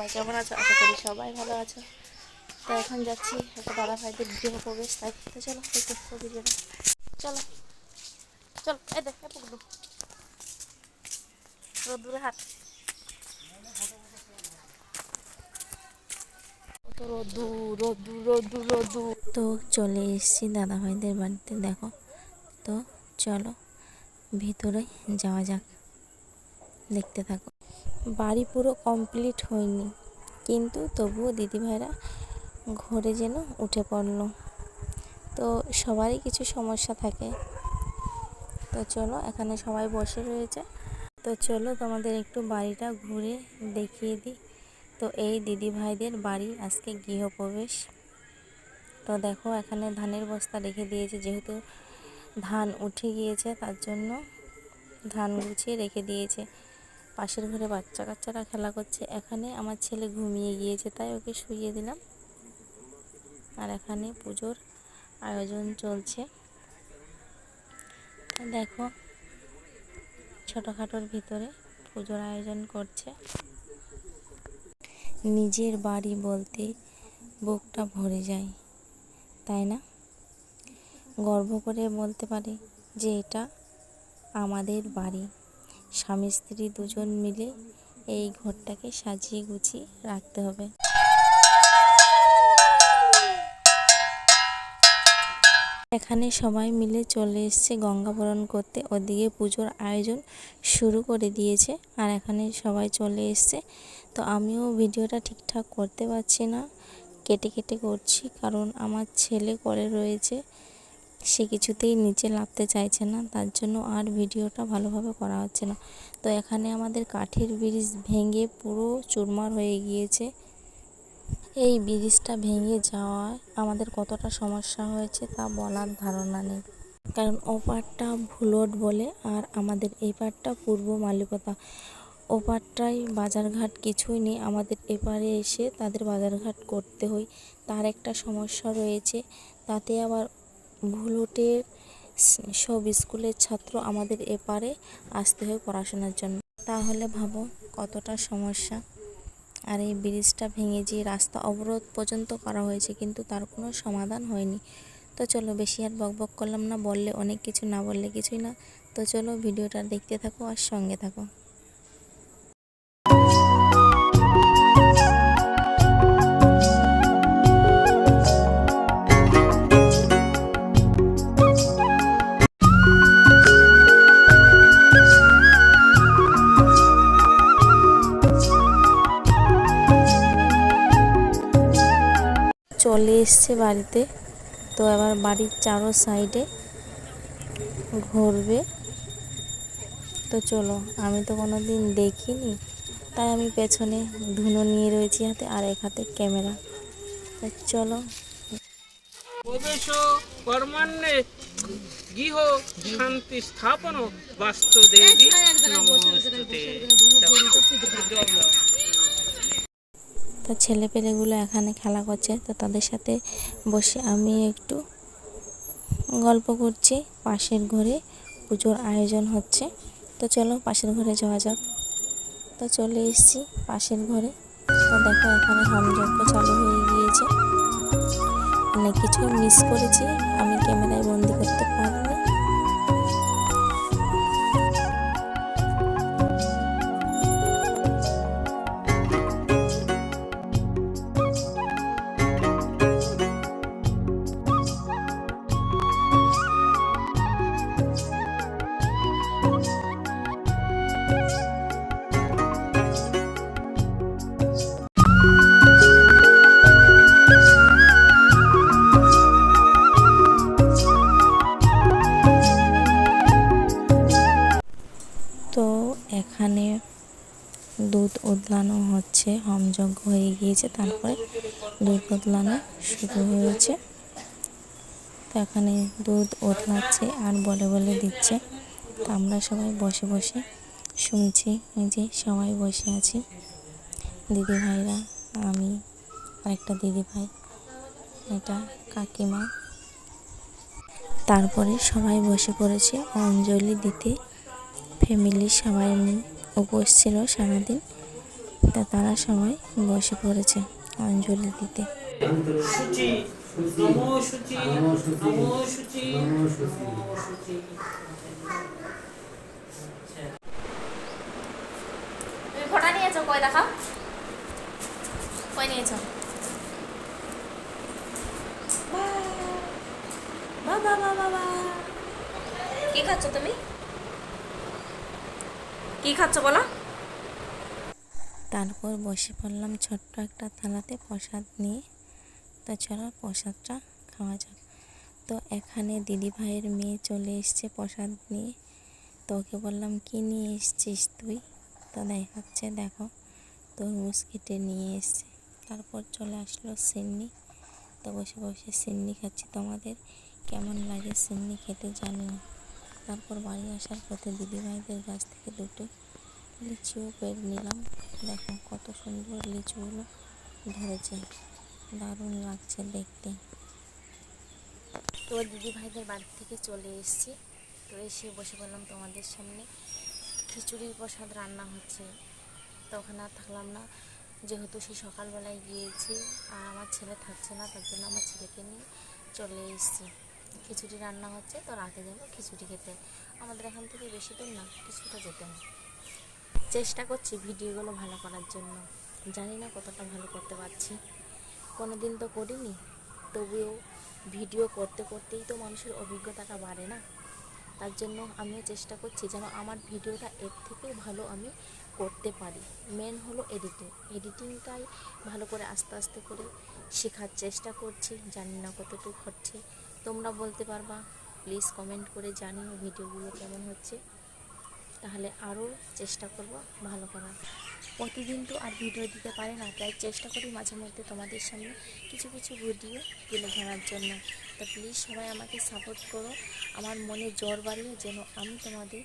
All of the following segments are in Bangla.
সবাই কেমন আছো? আশা করি সবাই ভালো আছো। তো এখন যাচ্ছি একটা দাদা ভাইদের গৃহ প্রবেশ, তাই তো চলো দেখতে থাকো ভিডিওটা। চলো চলো, এই দেখ পুকুর রোদ্দুরে হাট, রোদ্দুর। তো চলে এসেছি দাদা ভাইদের বাড়িতে, দেখো। তো চলো ভিতরে যাওয়া যাক, দেখতে থাকো। বাড়ি পুরো কমপ্লিট হয়নি, কিন্তু তবুও দিদিভাইরা ঘরে যেন উঠে পড়লো। তো সবারই কিছু সমস্যা থাকে। তো চলো, এখানে সবাই বসে রয়েছে। তো চলো তোমাদের একটু বাড়িটা ঘুরে দেখিয়ে দিই। তো এই দিদিভাইদের বাড়ি আজকে গৃহপ্রবেশ। তো দেখো, এখানে ধানের বস্তা রেখে দিয়েছে, যেহেতু ধান উঠে গিয়েছে তার জন্য ধান গুছিয়ে রেখে দিয়েছে। পাশের ঘরে বাচ্চা কাচ্চারা খেলা করছে। এখানে আমার ছেলে ঘুমিয়ে গিয়েছে, তাই ওকে শুইয়ে দিলাম। আর এখানে পুজোর আয়োজন চলছে। দেখো, ছোটোখাটোর ভিতরে পুজোর আয়োজন করছে। নিজের বাড়ি বলতে বুকটা ভরে যায়, তাই না? গর্ব করে বলতে পারি যে এটা আমাদের বাড়ি। স্বামী স্ত্রী দুজন মিলে এই ঘরটাকে সাজিয়ে গুছিয়ে রাখতে হবে। এখানে সবাই মিলে চলে এসছে গঙ্গা বরণ করতে, ওদিকে পুজোর আয়োজন শুরু করে দিয়েছে। আর এখানে সবাই চলে এসছে। তো আমিও ভিডিওটা ঠিকঠাক করতে পারছি না, কেটে কেটে করছি, কারণ আমার ছেলে করে রয়েছে, সে কিছুতেই নিচে নামতে চাইছে না, তার জন্য আর ভিডিওটা ভালোভাবে করা হচ্ছে না। তো এখানে আমাদের কাঠের ব্রিজ ভেঙে পুরো চুরমার হয়ে গিয়েছে। এই ব্রিজটা ভেঙে যাওয়ায় আমাদের কতটা সমস্যা হয়েছে তা বলার ধারণা নেই। কারণ ওপারটা ভুলট বলে, আর আমাদের এই পারটা পূর্ব মালিপতা। ওপারটায় বাজারঘাট কিছুই নেই, আমাদের এপারে এসে তাদের বাজারঘাট করতে হয়। তার একটা সমস্যা রয়েছে। তাতে আবার ভুলটের সব স্কুলের ছাত্র আমাদের এপারে আসতে হয় পড়াশোনার জন্য। তাহলে ভাবো কতটা সমস্যা। আর এই ব্রিজটা ভেঙে যে রাস্তা অবরোধ পর্যন্ত করা হয়েছে, কিন্তু তার কোনো সমাধান হয়নি। তো চলো, বেশি আর বকবক করলাম না, বললে অনেক কিছু, না বললে কিছুই না। তো চলো ভিডিওটা দেখতে থাকো আর সঙ্গে থাকো। চলে এসছে বাড়িতে। তো এবার বাড়ির চারো সাইডে ঘুরবে। তো চলো, আমি তো কোনোদিন দেখিনি, তাই আমি পেছনে ধুনো নিয়ে রয়েছি হাতে, আর এক হাতে ক্যামেরা। তো চলো। প্রবেশ কর্মান্নে গৃহ শান্তি স্থাপন বাস্তুদেবী নমস্তুতে। তো ছেলে পেলেগুলো এখানে খেলা করছে, তো তাদের সাথে বসে আমি একটু গল্প করছি। পাশের ঘরে পুজোর আয়োজন হচ্ছে। তো চলো পাশের ঘরে যাওয়া যাক। তো চলে এসেছি পাশের ঘরে। তো দেখো, এখানে হোমযজ্ঞ চালু হয়ে গিয়েছে। অনেক কিছু মিস করেছি, আমি ক্যামেরায় বন্দি করতে পারিনি। তো এখানে দুধ উতলানো হচ্ছে, হোমযজ্ঞ হয়ে গিয়েছে, তারপরে দুধ উতলানো শুরু হয়েছে। তো এখানে দুধ উতলাচ্ছে আর বলে বলে দিচ্ছে। তো আমরা সবাই বসে বসে শুনছি। এই যে সবাই বসে আছি, দিদিভাইরা, আমি আর একটা দিদিভাই, এটা কাকিমা। তারপরে সবাই বসে পড়েছে অঞ্জলি দিতে। ফ্যামিলির সবাই উপোস ছিল সারাদিন। তা তারা সবাই বসে পড়েছে অঞ্জলি দিতে। শুচি নমো শুচি নমো শুচি নমো শুচি। তুমি ফোঁটা নিয়েছো? কই দেখাও, কই নিয়েছো? বাবা বাবা, কি খাচ্ছ তুমি? কি খাচ্ছ বলো? তারপর বসে পড়লাম ছোট্ট একটা থালাতে প্রসাদ নিয়ে। তো চলো প্রসাদটা খাওয়া যাক। তো এখানে দিদি ভাইয়ের মেয়ে চলে এসছে প্রসাদ নিয়ে। তো ওকে বললাম কি নিয়ে এসছিস তুই? তো দেখাচ্ছে, দেখো তরমুজ কেটে নিয়ে এসছে। তারপর চলে আসলো সিন্নি। তো বসে বসে সিন্নি খাচ্ছি। তোমাদের কেমন লাগে সিন্নি খেতে জানিও। তারপর বাড়ি আসার পথে দিদিভাইদের গাছ থেকে দুটো লিচুও পেড়ে নিলাম। দেখো কত সুন্দর লিচুগুলো ধরেছে, দারুণ লাগছে দেখতে। তো দিদিভাইদের বাড়ি থেকে চলে এসেছি। তো এসে বসে বললাম তোমাদের সামনে। খিচুড়ির প্রসাদ রান্না হচ্ছে। তো ওখানে আর থাকলাম না, যেহেতু সেই সকালবেলায় গিয়েছি আর আমার ছেলে থাকছে না, তার জন্য আমার ছেলেকে নিয়ে চলে এসেছি। খিচুড়ি রান্না হচ্ছে, তো রাতে যাবো খিচুড়ি খেতে। আমাদের এখান থেকে বেশি দূর না, কিছুটা যেতে হয়। চেষ্টা করছি ভিডিওগুলো ভালো করার জন্য, জানি না কতটা ভালো করতে পারছি। কোনো দিন তো করিনি, তবুও ভিডিও করতে করতেই তো মানুষের অভিজ্ঞতাটা বাড়ে না। তার জন্য আমিও চেষ্টা করছি যেন আমার ভিডিওটা এর থেকেও ভালো আমি করতে পারি। মেন হলো এডিটিংটাই ভালো করে আস্তে আস্তে করে শেখার চেষ্টা করছি। জানি না কতটুকু হচ্ছে, তোমরা বলতে পারবা। প্লিজ কমেন্ট করে জানিও ভিডিওগুলো কেমন হচ্ছে, তাহলে আরও চেষ্টা করব ভালো করার। প্রতিদিন তো আর ভিডিও দিতে পারি না, তাই চেষ্টা করি মাঝে মধ্যে তোমাদের সামনে কিছু কিছু ভিডিও তুলে ধরার জন্য। তো প্লিজ সবাই আমাকে সাপোর্ট করো, আমার মনে জোর বাড়িয়ে যেন আমি তোমাদের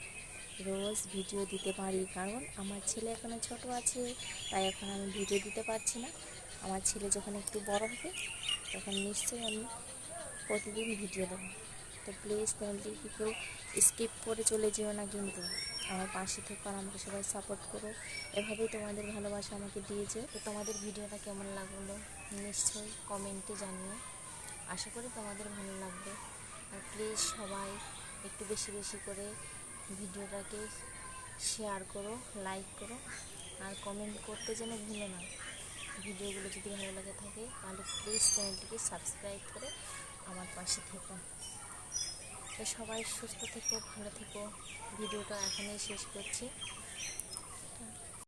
রোজ ভিডিও দিতে পারি। কারণ আমার ছেলে এখনও ছোট আছে, তাই এখন আমি ভিডিও দিতে পারছি না। আমার ছেলে যখন একটু বড় হবে তখন নিশ্চয়ই আমি প্রতিদিন ভিডিও দেবো। তো প্লিজ চ্যানেলটিকে কেউ স্কিপ করে চলে যেও না, কিন্তু আমার পাশে থেকো আর আমাকে সবাই সাপোর্ট করো। এভাবেই তোমাদের ভালোবাসা আমাকে দিয়েছে। তো তোমাদের ভিডিওটা কেমন লাগলো নিশ্চয়ই কমেন্টে জানিও। আশা করি তোমাদের ভালো লাগবে। আর প্লিজ সবাই একটু বেশি বেশি করে ভিডিওটাকে শেয়ার করো, লাইক করো আর কমেন্ট করতে যেন ভুলো না। ভিডিওগুলো যদি ভালো লাগে থাকে তাহলে প্লিজ চ্যানেলটিকে সাবস্ক্রাইব করে আমার পাশে থেকো। তো সবাই সুস্থ থেকো, ভালো থেকো। ভিডিওটা এখানেই শেষ করছি।